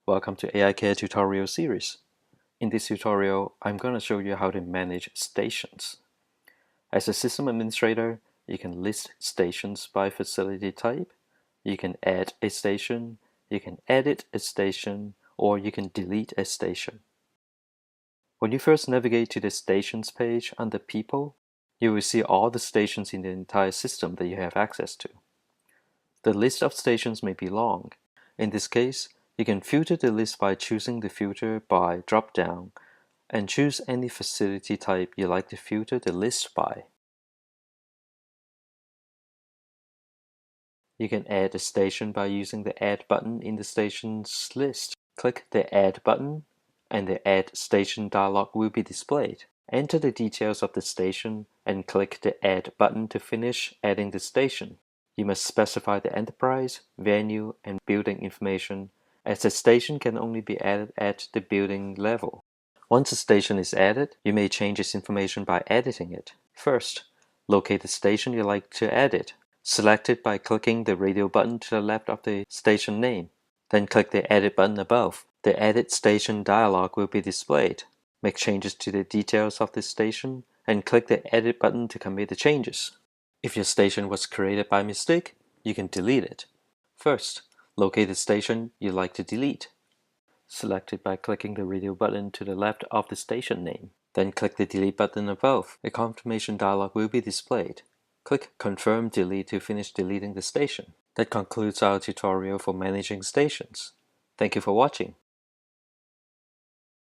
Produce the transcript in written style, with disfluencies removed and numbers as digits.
Welcome to AI Care tutorial series. In this tutorial, I'm going to show you how to manage stations. As a system administrator, you can list stations by facility type, you can add a station, you can edit a station, or you can delete a station. When you first navigate to the Stations page under People, you will see all the stations in the entire system that you have access to. The list of stations may be long. In this case, you can filter the list by choosing the Filter by drop-down and choose any facility type you like to filter the list by. You can add a station by using the Add button in the Stations list. Click the Add button, and the Add Station dialog will be displayed. Enter the details of the station and click the Add button to finish adding the station. You must specify the enterprise, venue, and building information, as the station can only be added at the building level. Once a station is added, you may change its information by editing it. First, locate the station you like to edit. Select it by clicking the radio button to the left of the station name. Then click the Edit button above. The Edit Station dialog will be displayed. Make changes to the details of the station and click the Edit button to commit the changes. If your station was created by mistake, you can delete it. First, locate the station you'd like to delete. Select it by clicking the radio button to the left of the station name. Then click the Delete button above. A confirmation dialog will be displayed. Click Confirm Delete to finish deleting the station. That concludes our tutorial for managing stations. Thank you for watching.